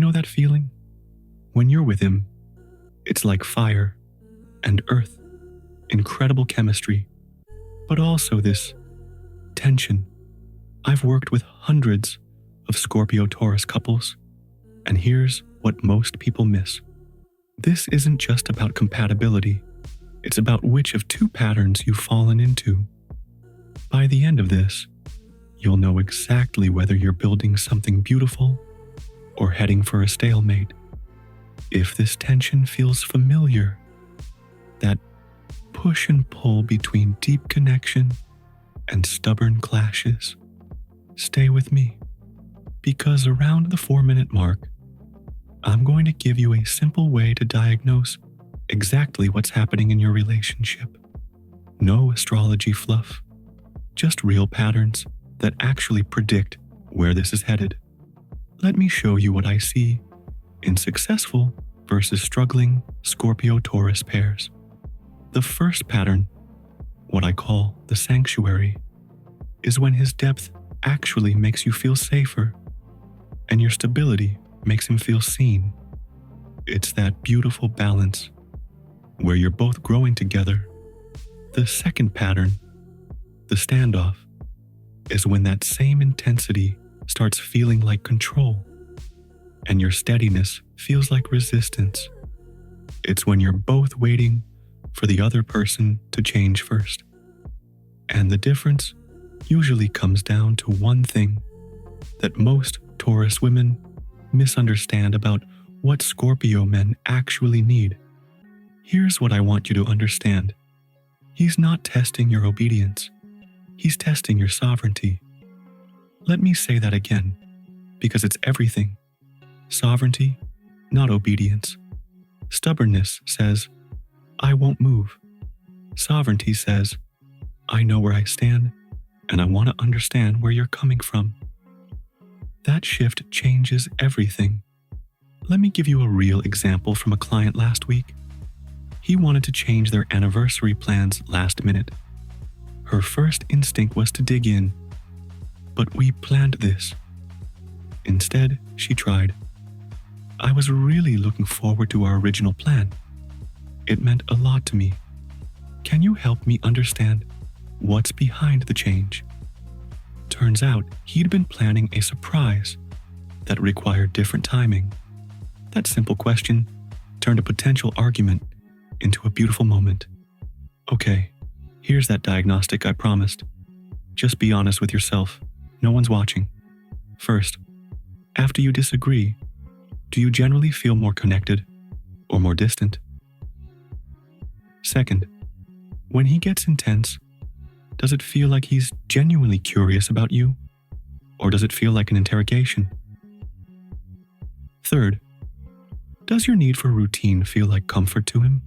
know that feeling? When you're with him, it's like fire and earth, incredible chemistry, but also this tension. I've worked with hundreds of Scorpio-Taurus couples, and here's what most people miss. This isn't just about compatibility. It's about which of two patterns you've fallen into. By the end of this, you'll know exactly whether you're building something beautiful or heading for a stalemate. If this tension feels familiar, that push and pull between deep connection and stubborn clashes, stay with me, because around the 4-minute mark, I'm going to give you a simple way to diagnose exactly what's happening in your relationship. No astrology fluff, just real patterns that actually predict where this is headed. Let me show you what I see in successful versus struggling Scorpio-Taurus pairs. The first pattern, what I call the sanctuary, is when his depth actually makes you feel safer and your stability makes him feel seen. It's that beautiful balance where you're both growing together. The second pattern, the standoff, is when that same intensity starts feeling like control and your steadiness feels like resistance. It's when you're both waiting for the other person to change first. And the difference usually comes down to one thing that most Taurus women misunderstand about what Scorpio men actually need. Here's what I want you to understand. He's not testing your obedience. He's testing your sovereignty. Let me say that again, because it's everything. Sovereignty, not obedience. Stubbornness says, I won't move. Sovereignty says, I know where I stand, and I want to understand where you're coming from. That shift changes everything. Let me give you a real example from a client last week. He wanted to change their anniversary plans last minute. Her first instinct was to dig in, but we planned this. Instead, she tried. I was really looking forward to our original plan. It meant a lot to me. Can you help me understand what's behind the change? Turns out he'd been planning a surprise that required different timing. That simple question turned a potential argument into a beautiful moment. Okay, here's that diagnostic I promised. Just be honest with yourself. No one's watching. First, after you disagree, do you generally feel more connected or more distant? Second, when he gets intense, does it feel like he's genuinely curious about you, or does it feel like an interrogation? Third, does your need for routine feel like comfort to him,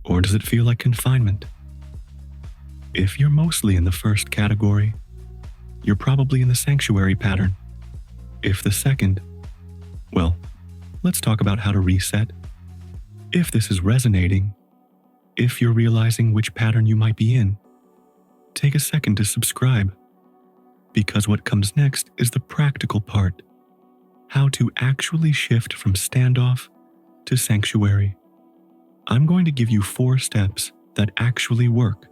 or does it feel like confinement? If you're mostly in the first category, you're probably in the sanctuary pattern. If the second, well, let's talk about how to reset. If this is resonating, if you're realizing which pattern you might be in, take a second to subscribe, because what comes next is the practical part, how to actually shift from standoff to sanctuary. I'm going to give you 4 steps that actually work,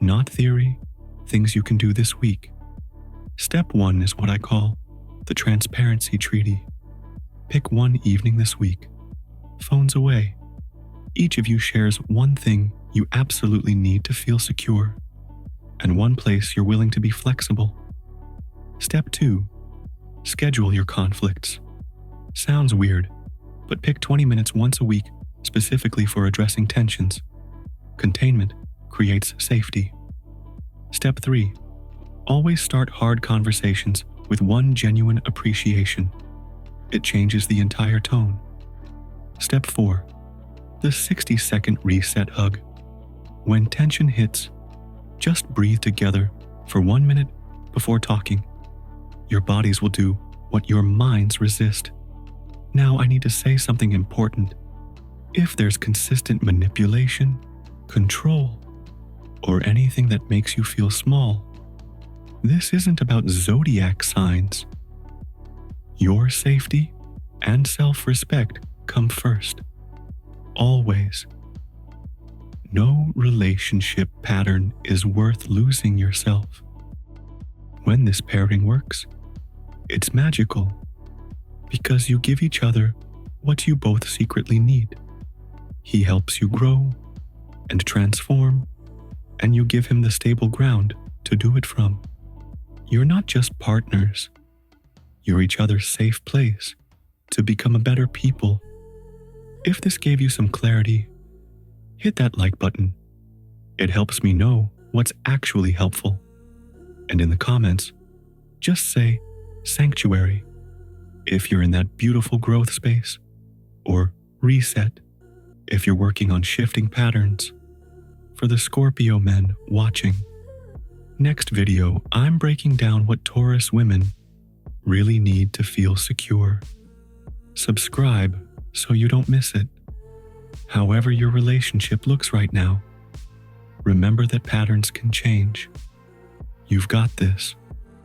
not theory, things you can do this week. Step 1 is what I call the transparency treaty. Pick one evening this week. Phones away. Each of you shares one thing you absolutely need to feel secure, and one place you're willing to be flexible. Step 2. Schedule your conflicts. Sounds weird, but pick 20 minutes once a week specifically for addressing tensions. Containment creates safety. Step 3. Always start hard conversations with one genuine appreciation. It changes the entire tone. Step 4. The 60-second reset hug. When tension hits, just breathe together for 1 minute before talking. Your bodies will do what your minds resist. Now I need to say something important. If there's consistent manipulation, control, or anything that makes you feel small, this isn't about zodiac signs. Your safety and self-respect come first. Always. No relationship pattern is worth losing yourself. When this pairing works, it's magical because you give each other what you both secretly need. He helps you grow and transform, and you give him the stable ground to do it from. You're not just partners. You're each other's safe place to become a better people. If this gave you some clarity, hit that like button. It helps me know what's actually helpful. And in the comments, just say Sanctuary if you're in that beautiful growth space, or Reset if you're working on shifting patterns. For the Scorpio men watching, next video I'm breaking down what Taurus women really need to feel secure. Subscribe so you don't miss it. However your relationship looks right now, remember that patterns can change. You've got this.